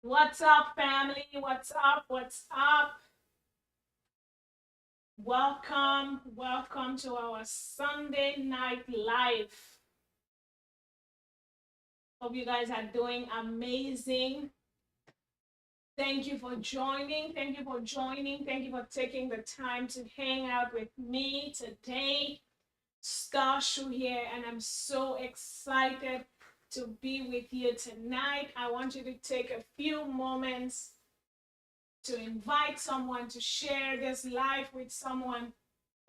What's up, family? What's up? What's up? Welcome to our Sunday night live. Hope you guys are doing amazing. Thank you for joining. Thank you for joining. Thank you for taking the time to hang out with me today. Starshu here, and I'm so excited to be with you tonight. I want you to take a few moments to invite someone to share this live with someone.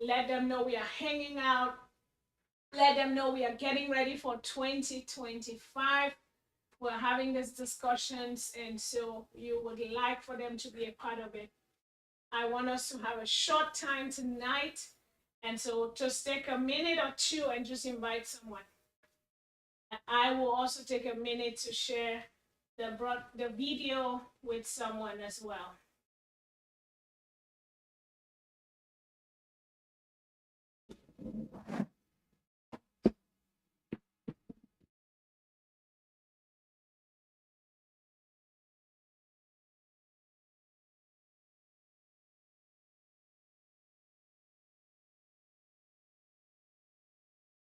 Let them know we are hanging out. Let them know we are getting ready for 2025. We're having these discussions, and so you would like for them to be a part of it. I want us to have a short time tonight, and so just take a minute or two and just invite someone. I will also take a minute to share the video with someone as well.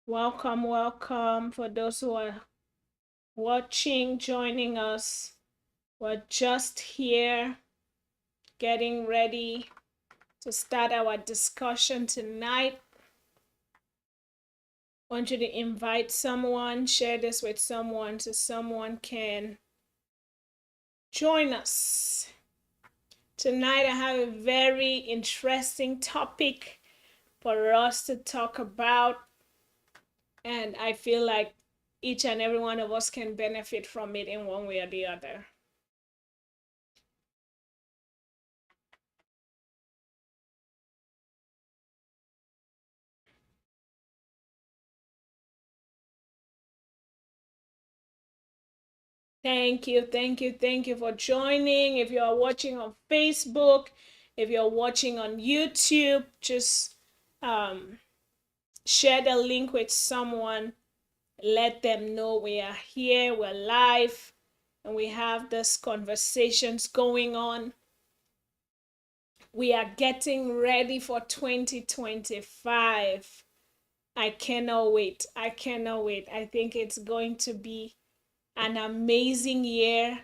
Welcome for those who are watching, joining us. We're just here getting ready to start our discussion tonight. I want you to invite someone, share this with someone so someone can join us. Tonight I have a very interesting topic for us to talk about, and I feel like each and every one of us can benefit from it in one way or the other. Thank you for joining. If you are watching on Facebook, if you're watching on YouTube, just share the link with someone. Let them know we are here, we're live, and we have these conversations going on. We are getting ready for 2025. I cannot wait. I think it's going to be an amazing year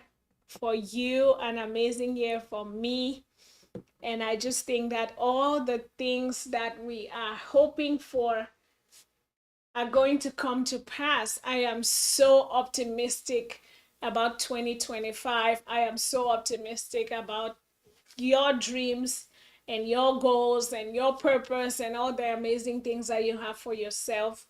for you, an amazing year for me. And I just think that all the things that we are hoping for are going to come to pass. I am so optimistic about 2025. I am so optimistic about your dreams and your goals and your purpose and all the amazing things that you have for yourself.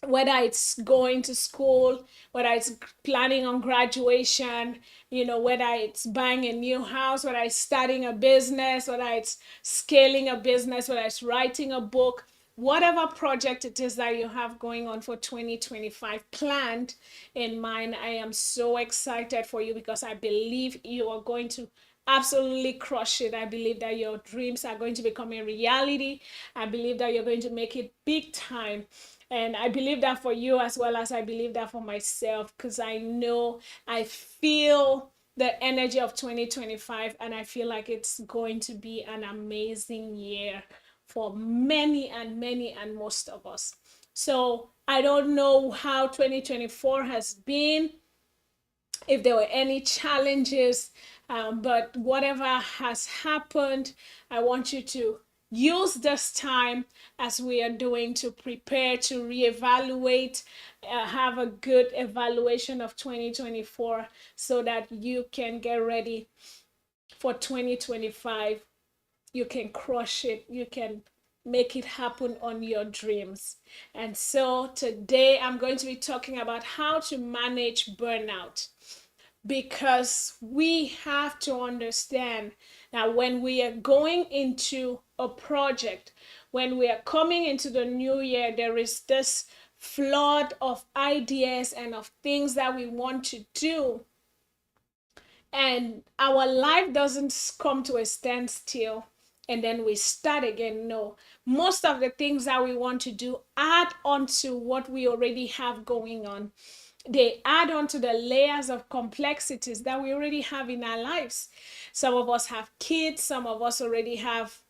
Whether it's going to school, whether it's planning on graduation, whether it's buying a new house, whether it's starting a business, whether it's scaling a business, whether it's writing a book, whatever project it is that you have going on for 2025 planned in mind, I am so excited for you because I believe you are going to absolutely crush it. I believe that your dreams are going to become a reality. I believe that you're going to make it big time. And I believe that for you as well as I believe that for myself, because I feel the energy of 2025, and I feel like it's going to be an amazing year for many and most of us. So I don't know how 2024 has been, if there were any challenges, but whatever has happened, I want you to use this time as we are doing to prepare to reevaluate, have a good evaluation of 2024 so that you can get ready for 2025. You can crush it. You can make it happen on your dreams. And so today I'm going to be talking about how to manage burnout, because we have to understand that when we are going into a project, when we are coming into the new year, there is this flood of ideas and of things that we want to do. And our life doesn't come to a standstill and then we start again. No, most of the things that we want to do add on to what we already have going on. They add on to the layers of complexities that we already have in our lives. Some of us have kids, some of us already have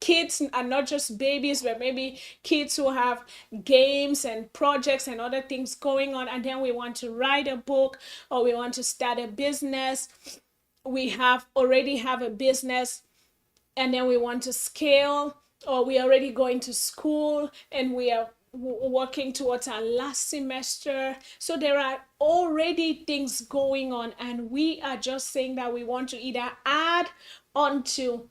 kids, are not just babies, but maybe kids who have games and projects and other things going on, and then we want to write a book or we want to start a business. We have already have a business, and then we want to scale, or we are already going to school and we are working towards our last semester. So there are already things going on, and we are just saying that we want to either add onto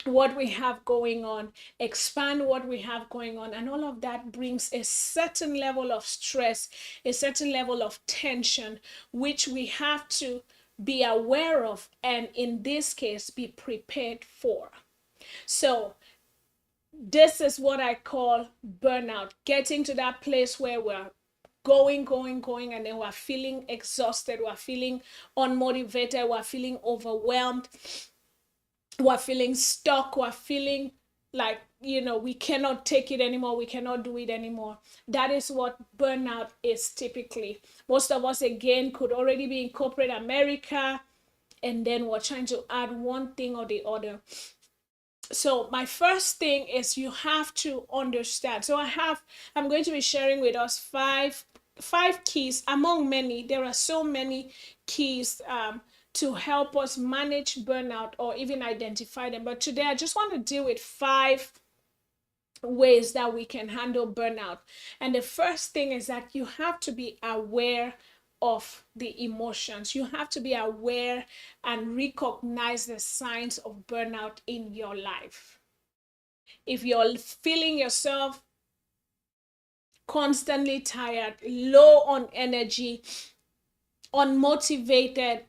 what we have going on, expand what we have going on, and all of that brings a certain level of stress, a certain level of tension, which we have to be aware of, and in this case, be prepared for. So, this is what I call burnout, getting to that place where we're going, and then we're feeling exhausted, we're feeling unmotivated, we're feeling overwhelmed, we're feeling stuck, we're feeling like, we cannot take it anymore, we cannot do it anymore. That is what burnout is typically. Most of us, again, could already be in corporate America, and then we're trying to add one thing or the other. So my first thing is you have to understand. So I'm going to be sharing with us five keys among many. There are so many keys to help us manage burnout or even identify them. But today I just want to deal with 5 ways that we can handle burnout. And the first thing is that you have to be aware of the emotions. You have to be aware and recognize the signs of burnout in your life. If you're feeling yourself constantly tired, low on energy, unmotivated,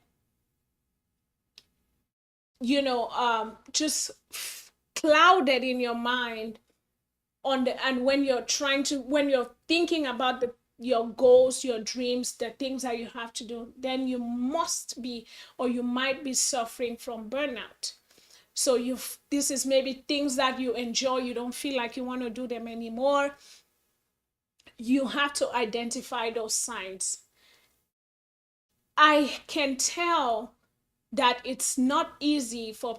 just clouded in your mind and when you're thinking about your goals, your dreams, the things that you have to do, then you must be, or you might be suffering from burnout. So this is maybe things that you enjoy, you don't feel like you want to do them anymore. You have to identify those signs. I can tell that it's not easy for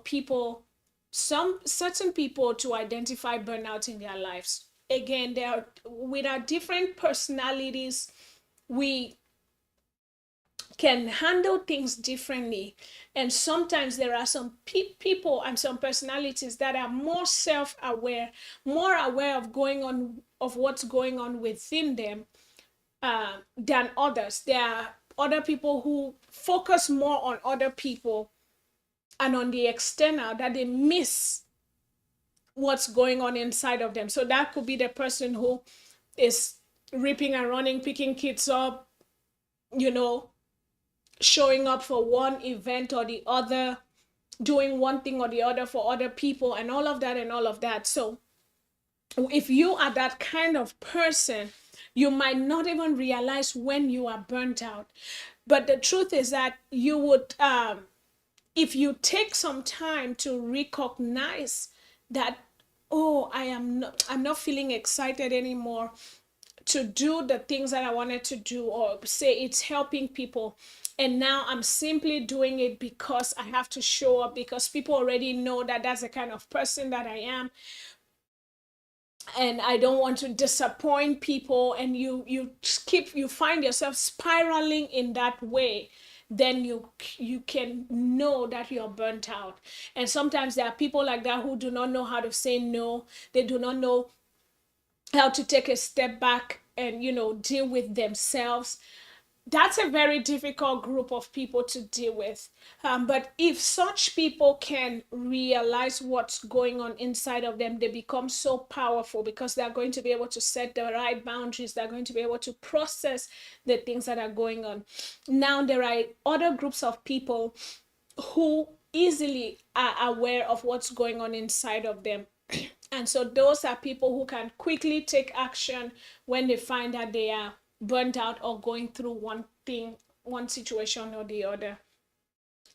some certain people to identify burnout in their lives. Again, with our different personalities, we can handle things differently. And sometimes there are some people and some personalities that are more self-aware, more aware of what's going on within them than others. There are other people who focus more on other people and on the external, that they miss what's going on inside of them. So that could be the person who is ripping and running, picking kids up, showing up for one event or the other, doing one thing or the other for other people, and all of that and all of that. So if you are that kind of person, you might not even realize when you are burnt out. But the truth is that you would, if you take some time to recognize that, oh, I'm not feeling excited anymore to do the things that I wanted to do, or say it's helping people, and now I'm simply doing it because I have to show up, because people already know that that's the kind of person that I am, and I don't want to disappoint people, and you find yourself spiraling in that way, then you can know that you're burnt out. And sometimes there are people like that who do not know how to say no. They do not know how to take a step back and deal with themselves. That's a very difficult group of people to deal with. But if such people can realize what's going on inside of them, they become so powerful, because they're going to be able to set the right boundaries. They're going to be able to process the things that are going on. Now, there are other groups of people who easily are aware of what's going on inside of them. And so those are people who can quickly take action when they find that they are burnt out or going through one situation or the other.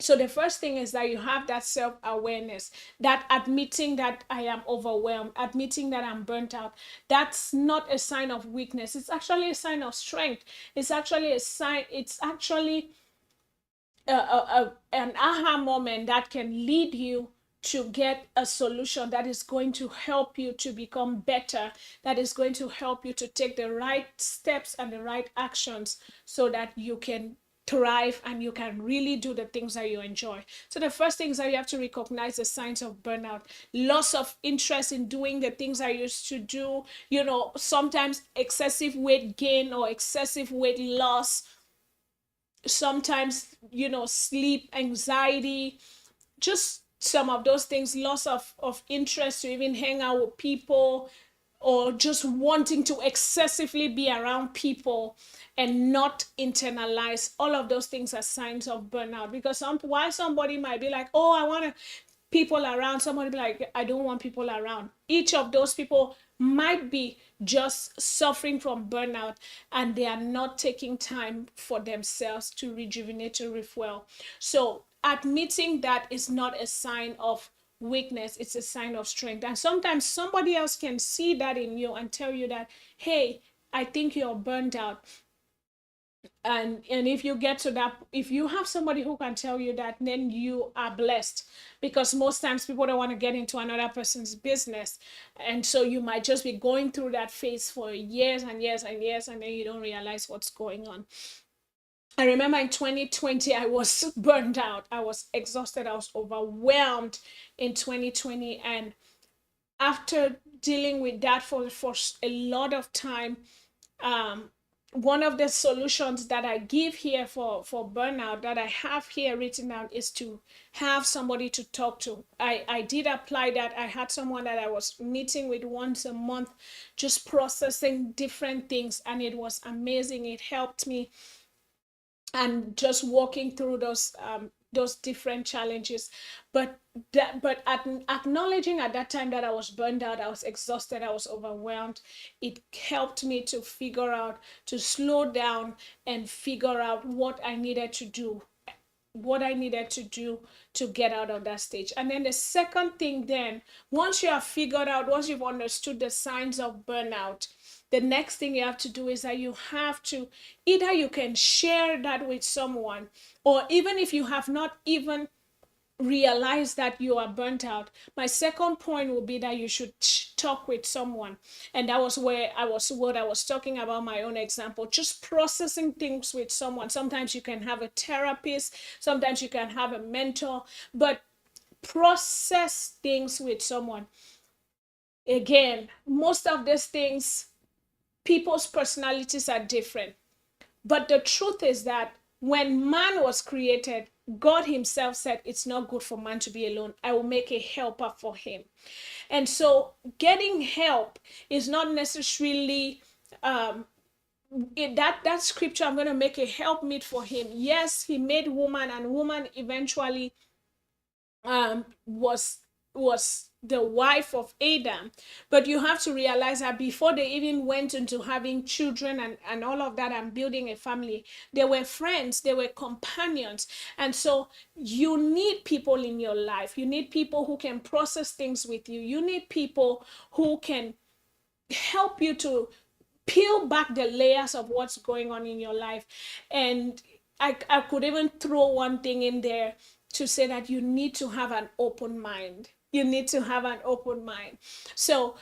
So the first thing is that you have that self-awareness, that admitting that I am overwhelmed, admitting that I'm burnt out. That's not a sign of weakness. It's actually a sign of strength. It's actually a sign, it's actually an aha moment that can lead you to get a solution that is going to help you to become better, that is going to help you to take the right steps and the right actions so that you can thrive and you can really do the things that you enjoy. So the first thing is that you have to recognize the signs of burnout. Loss of interest in doing the things I used to do, sometimes excessive weight gain or excessive weight loss, sometimes sleep anxiety, just some of those things, loss of interest to even hang out with people, or just wanting to excessively be around people and not internalize. All of those things are signs of burnout, because why somebody might be like, oh, I want to people around, somebody be like, I don't want people around. Each of those people might be just suffering from burnout, and they are not taking time for themselves to rejuvenate, to refuel. So admitting that is not a sign of weakness, it's a sign of strength. And sometimes somebody else can see that in you and tell you that, hey, I think you're burned out. And if you get to that, if you have somebody who can tell you that, then you are blessed, because most times people don't want to get into another person's business, and so you might just be going through that phase for years and years and years, and then you don't realize what's going on. I remember in 2020 I was burned out, I was exhausted, I was overwhelmed in 2020. And after dealing with that for a lot of time, um, one of the solutions that I give here for burnout, that I have here written down, is to have somebody to talk to. I did apply that. I had someone that I was meeting with once a month, just processing different things, and it was amazing. It helped me, and just walking through those different challenges. But acknowledging at that time that I was burned out, I was exhausted, I was overwhelmed, it helped me to figure out, to slow down and figure out what I needed to do to get out of that stage. And then the second thing, then, once you have figured out, once you've understood the signs of burnout, the next thing you have to do is that you have to, either you can share that with someone, or even if you have not even realize that you are burnt out, my second point will be that you should talk with someone. And that was where what I was talking about, my own example, just processing things with someone. Sometimes you can have a therapist, sometimes you can have a mentor, but process things with someone. Again, most of these things, people's personalities are different, but the truth is that when man was created, God himself said, it's not good for man to be alone. I will make a helper for him. And so getting help is not necessarily that scripture, I'm going to make a helpmeet for him. Yes, he made woman, and woman eventually was the wife of Adam. But you have to realize that before they even went into having children and all of that and building a family, they were friends, they were companions. And so you need people in your life. You need people who can process things with you. You need people who can help you to peel back the layers of what's going on in your life. And I could even throw one thing in there to say that you need to have an open mind. You need to have an open mind. So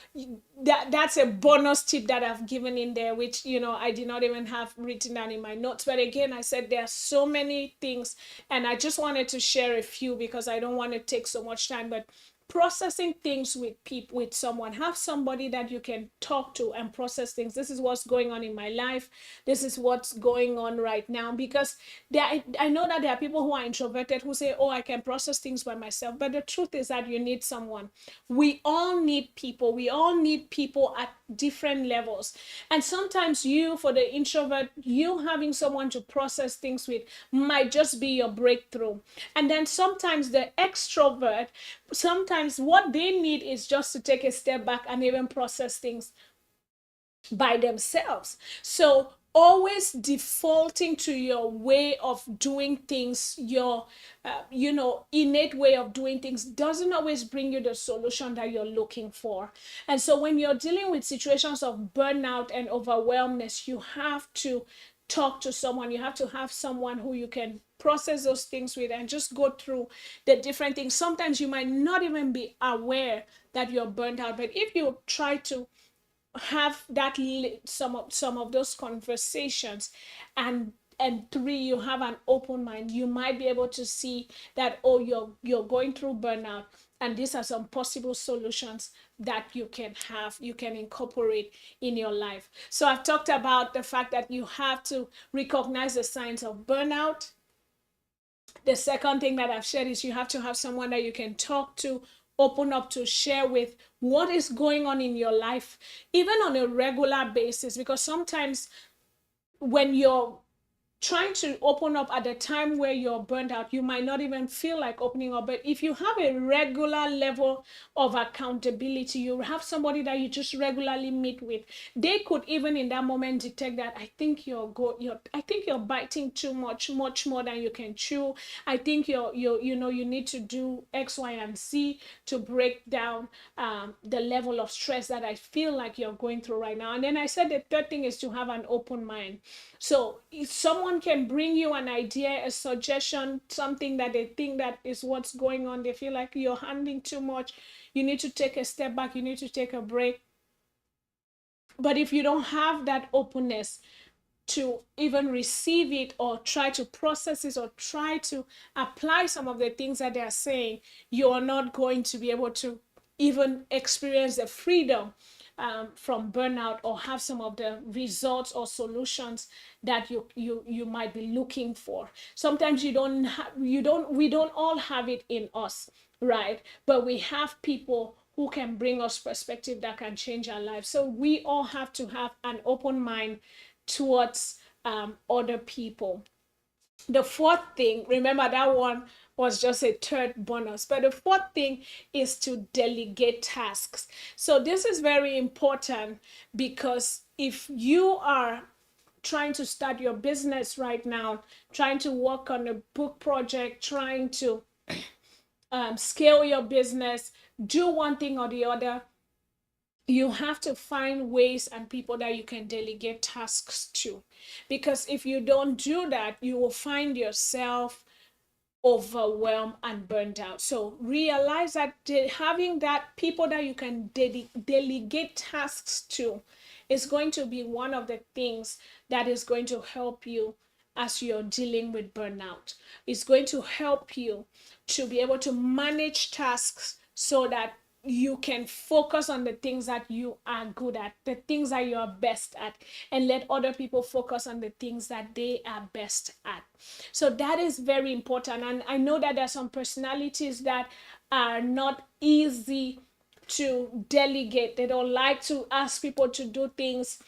that's a bonus tip that I've given in there, which I did not even have written down in my notes. But again, I said there are so many things, and I just wanted to share a few because I don't want to take so much time. But processing things with people, with someone, have somebody that you can talk to and process things. This is what's going on in my life, this is what's going on right now. Because I know that there are people who are introverted who say, oh, I can process things by myself, but the truth is that you need someone. We all need people, we all need people at different levels. And sometimes for the introvert, you having someone to process things with might just be your breakthrough. And then sometimes the extrovert, sometimes what they need is just to take a step back and even process things by themselves. So always defaulting to your way of doing things, your innate way of doing things, doesn't always bring you the solution that you're looking for. And so when you're dealing with situations of burnout and overwhelmness, you have to talk to someone. You have to have someone who you can process those things with and just go through the different things. Sometimes you might not even be aware that you're burnt out, but if you try to have that some of those conversations, and three, you have an open mind, you might be able to see that, oh, you're going through burnout, and these are some possible solutions that you can incorporate in your life. So I've talked about the fact that you have to recognize the signs of burnout. The second thing that I've shared is you have to have someone that you can talk to, open up to, share with what is going on in your life, even on a regular basis. Because sometimes when you're trying to open up at the time where you're burned out, you might not even feel like opening up. But if you have a regular level of accountability, you have somebody that you just regularly meet with, they could even in that moment detect that, I think I think you're biting too much more than you can chew. I think you need to do X, Y, and Z to break down the level of stress that I feel like you're going through right now. And then I said the third thing is to have an open mind. So if someone can bring you an idea, a suggestion, something that they think that is what's going on, they feel like you're handling too much, you need to take a step back, you need to take a break. But if you don't have that openness to even receive it or try to process it or try to apply some of the things that they are saying, you're not going to be able to even experience the freedom from burnout or have some of the results or solutions that you might be looking for. Sometimes we don't all have it in us, right? But we have people who can bring us perspective that can change our lives. So we all have to have an open mind towards other people. The fourth thing, remember that one was just a third bonus, but the fourth thing is to delegate tasks. So this is very important, because if you are trying to start your business right now, trying to work on a book project, trying to scale your business, do one thing or the other, you have to find ways and people that you can delegate tasks to. Because if you don't do that, you will find yourself overwhelmed and burnt out. So realize that having that people that you can delegate tasks to is going to be one of the things that is going to help you as you're dealing with burnout. It's going to help you to be able to manage tasks so that you can focus on the things that you are good at, the things that you are best at, and let other people focus on the things that they are best at. So that is very important. And I know that there are some personalities that are not easy to delegate. They don't like to ask people to do things,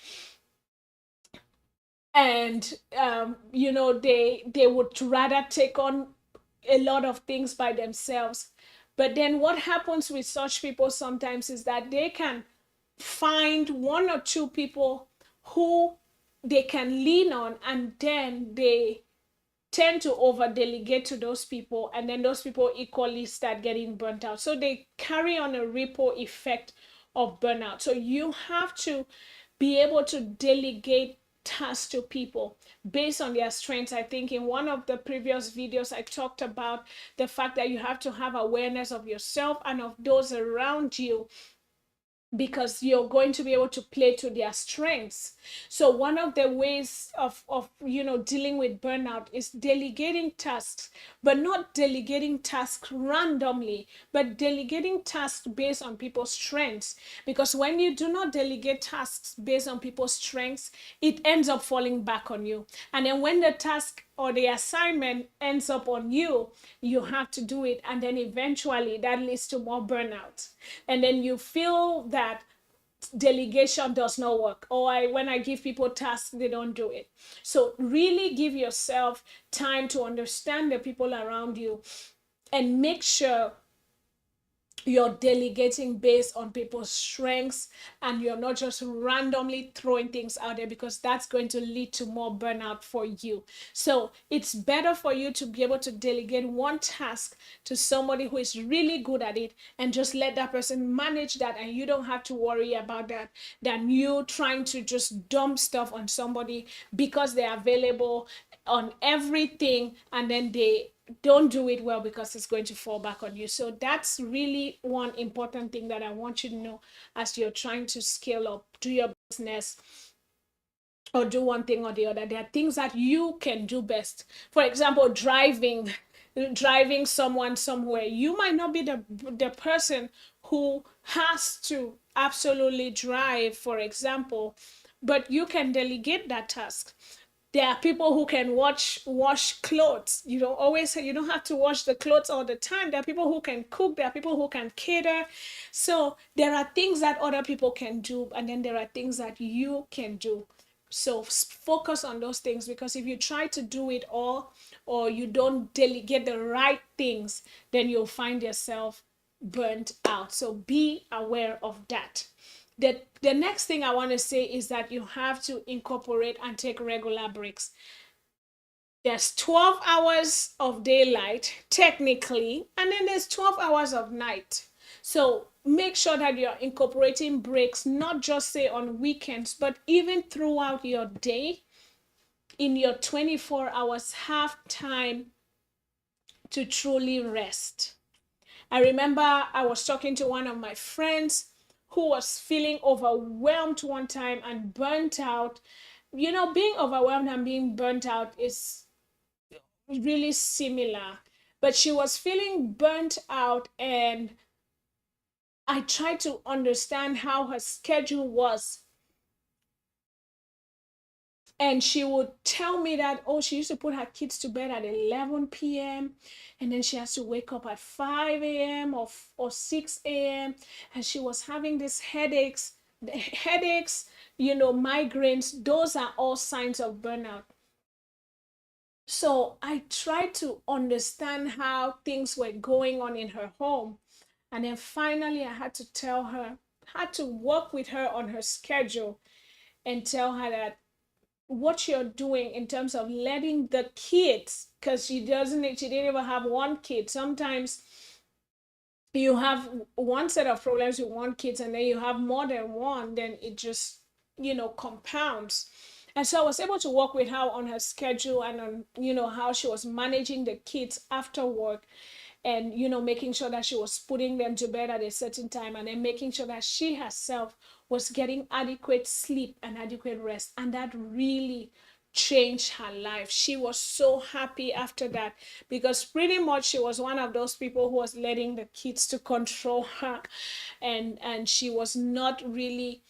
and they would rather take on a lot of things by themselves. But then what happens with such people sometimes is that they can find one or two people who they can lean on, and then they tend to over delegate to those people, and then those people equally start getting burnt out. So they carry on a ripple effect of burnout. So you have to be able to delegate tasks to people based on their strengths. I think in one of the previous videos I talked about the fact that you have to have awareness of yourself and of those around you, because you're going to be able to play to their strengths. So one of the ways of dealing with burnout is delegating tasks, but not delegating tasks randomly, but delegating tasks based on people's strengths. Because when you do not delegate tasks based on people's strengths, it ends up falling back on you. And then when the task or the assignment ends up on you, you have to do it, and then eventually that leads to more burnout. And then you feel that delegation does not work, or when I give people tasks, they don't do it. So really give yourself time to understand the people around you, and make sure you're delegating based on people's strengths, and you're not just randomly throwing things out there, because that's going to lead to more burnout for you. So it's better for you to be able to delegate one task to somebody who is really good at it, and just let that person manage that, and you don't have to worry about that, than you trying to just dump stuff on somebody because they're available on everything, and then they don't do it well because it's going to fall back on you. So that's really one important thing that I want you to know as you're trying to scale up, do your business, or do one thing or the other. There are things that you can do best. For example, driving someone somewhere. You might not be the person who has to absolutely drive, for example, but you can delegate that task. There are people who can wash clothes. You don't always, you don't have to wash the clothes all the time. There are people who can cook. There are people who can cater. So there are things that other people can do, and then there are things that you can do. So focus on those things, because if you try to do it all, or you don't delegate the right things, then you'll find yourself burnt out. So be aware of that. The next thing I want to say is that you have to incorporate and take regular breaks. There's 12 hours of daylight, technically, and then there's 12 hours of night. So make sure that you're incorporating breaks, not just say on weekends, but even throughout your day. In your 24 hours, have time to truly rest. I remember I was talking to one of my friends who was feeling overwhelmed one time and burnt out. You know, being overwhelmed and being burnt out is really similar. But she was feeling burnt out, and I tried to understand how her schedule was. And she would tell me that, oh, she used to put her kids to bed at 11 p.m. and then she has to wake up at 5 a.m. or 6 a.m. And she was having these headaches, migraines. Those are all signs of burnout. So I tried to understand how things were going on in her home. And then finally, I had to tell her, had to work with her on her schedule and tell her that what you're doing in terms of letting the kids, because she didn't even have one kid. Sometimes you have one set of problems with one kid, and then you have more than one, then it just compounds. And so I was able to work with her on her schedule, and on how she was managing the kids after work, and making sure that she was putting them to bed at a certain time, and then making sure that she herself was getting adequate sleep and adequate rest. And that really changed her life. She was so happy after that, because pretty much she was one of those people who was letting the kids to control her, and she was not really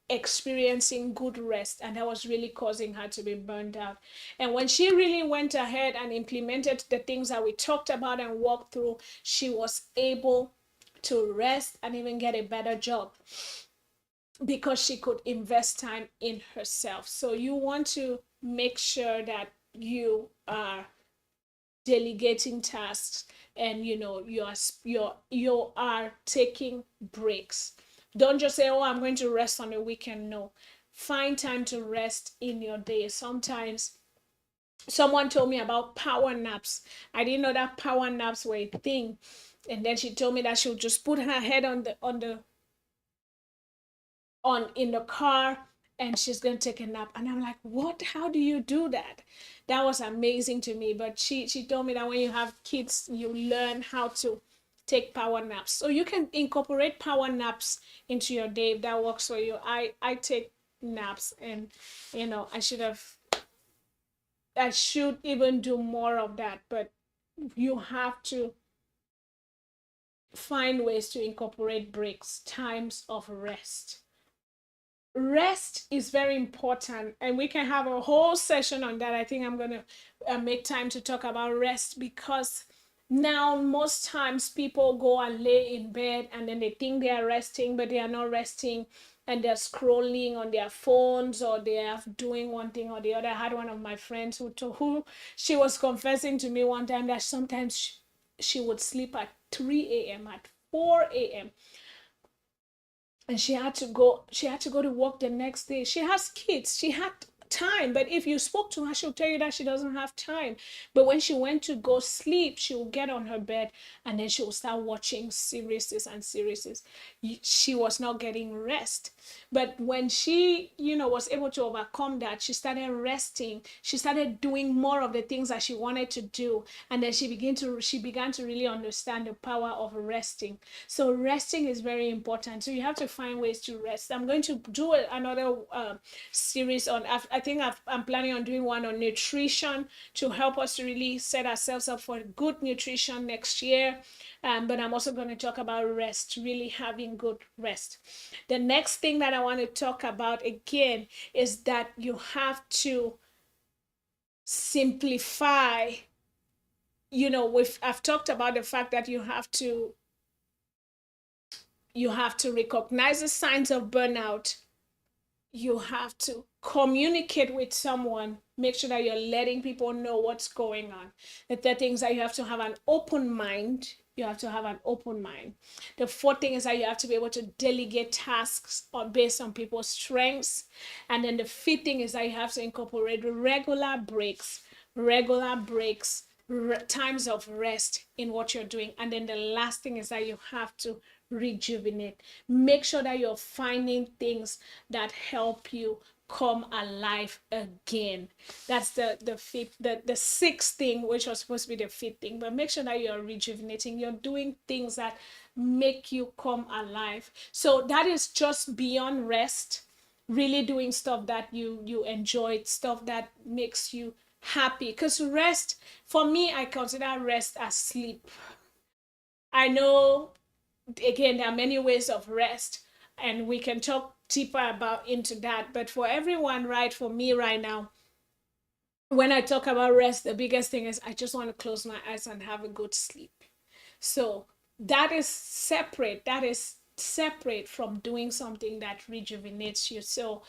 experiencing good rest, and that was really causing her to be burned out. And when she really went ahead and implemented the things that we talked about and walked through, she was able to rest and even get a better job, because she could invest time in herself. So you want to make sure that you are delegating tasks, and you are taking breaks. Don't just say, oh, I'm going to rest on the weekend. No, find time to rest in your day. Sometimes someone told me about power naps. I didn't know that power naps were a thing. And then she told me that she would just put her head on in the car, and she's going to take a nap. And I'm like, what? How do you do that? That was amazing to me. But she told me that when you have kids, you learn how to take power naps. So you can incorporate power naps into your day if that works for you. I take naps, and I should even do more of that. But you have to find ways to incorporate breaks, times of rest. Rest is very important, and we can have a whole session on that. I think I'm going to make time to talk about rest, because now most times people go and lay in bed, and then they think they are resting, but they are not resting, and they're scrolling on their phones, or they are doing one thing or the other. I had one of my friends who she was confessing to me one time that sometimes she would sleep at 3 a.m., at 4 a.m. And she had to go to work the next day. She has kids, she had time, but if you spoke to her, she'll tell you that she doesn't have time. But when she went to go sleep, she will get on her bed and then she will start watching series and series. She was not getting rest. But when she, was able to overcome that, she started resting. She started doing more of the things that she wanted to do, and then she began to really understand the power of resting. So resting is very important. So you have to find ways to rest. I'm going to do another series on. I'm planning on doing one on nutrition to help us to really set ourselves up for good nutrition next year. But I'm also going to talk about rest, really having good rest. The next thing that I want to talk about again is that you have to simplify. I've talked about the fact that you have to recognize the signs of burnout. You have to communicate with someone. Make sure that you're letting people know what's going on. The third thing is that you have to have an open mind. You have to have an open mind. The fourth thing is that you have to be able to delegate tasks based on people's strengths. And then the fifth thing is that you have to incorporate regular breaks, times of rest in what you're doing. And then the last thing is that you have to rejuvenate. Make sure that you're finding things that help you come alive again. That's the fifth, the sixth thing, which was supposed to be the fifth thing. But make sure that you're rejuvenating. You're doing things that make you come alive. So that is just beyond rest. Really doing stuff that you enjoy, stuff that makes you happy. Because rest, for me, I consider rest as sleep. I know, again, there are many ways of rest, and we can talk deeper about into that. But for everyone, right, for me right now, when I talk about rest, the biggest thing is I just want to close my eyes and have a good sleep. So that is separate from doing something that rejuvenates you. So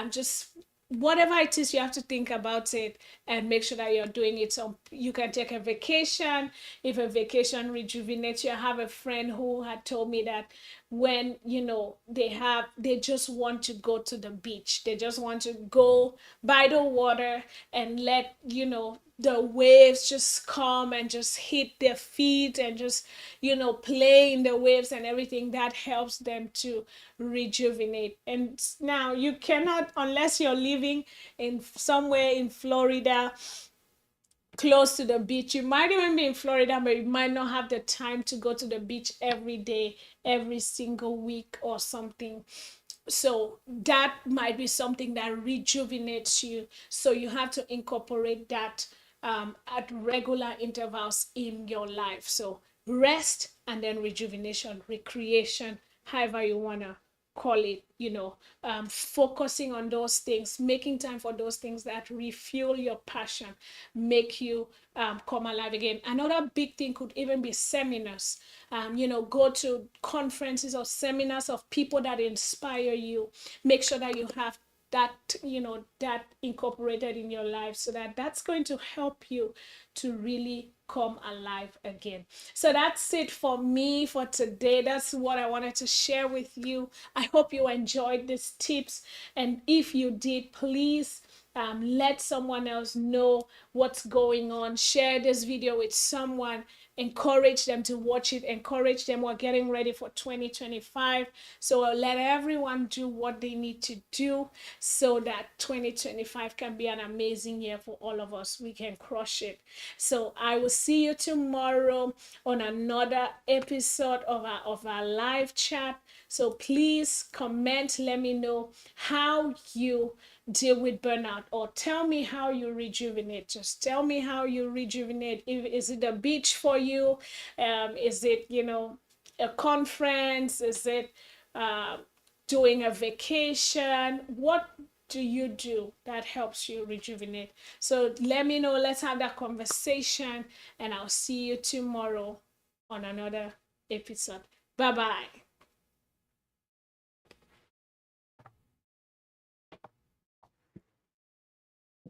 just whatever it is, you have to think about it and make sure that you're doing it. So you can take a vacation if a vacation rejuvenates you. I have a friend who had told me that when they just want to go to the beach, they just want to go by the water and let the waves just come and just hit their feet and just play in the waves and everything. That helps them to rejuvenate. And now you cannot, unless you're living in somewhere in Florida close to the beach. You might even be in Florida, but you might not have the time to go to the beach every day, every single week or something. So that might be something that rejuvenates you. So you have to incorporate that at regular intervals in your life. So rest and then rejuvenation, recreation, however you want to call it, focusing on those things, making time for those things that refuel your passion, make you come alive again. Another big thing could even be seminars. Go to conferences or seminars of people that inspire you. Make sure that you have that incorporated in your life, so that's going to help you to really come alive again. So that's it for me for today. That's what I wanted to share with you. I hope you enjoyed these tips, and if you did, please let someone else know what's going on. Share this video with someone, encourage them to watch it, encourage them. We're getting ready for 2025, so let everyone do what they need to do so that 2025 can be an amazing year for all of us. We can crush it. So I will see you tomorrow on another episode of our live chat. So please comment, let me know how you deal with burnout, or tell me how you rejuvenate. Just tell me how you rejuvenate. Is it a beach for you? Is it a conference? Is it doing a vacation? What do you do that helps you rejuvenate? So let me know. Let's have that conversation, and I'll see you tomorrow on another episode. Bye bye.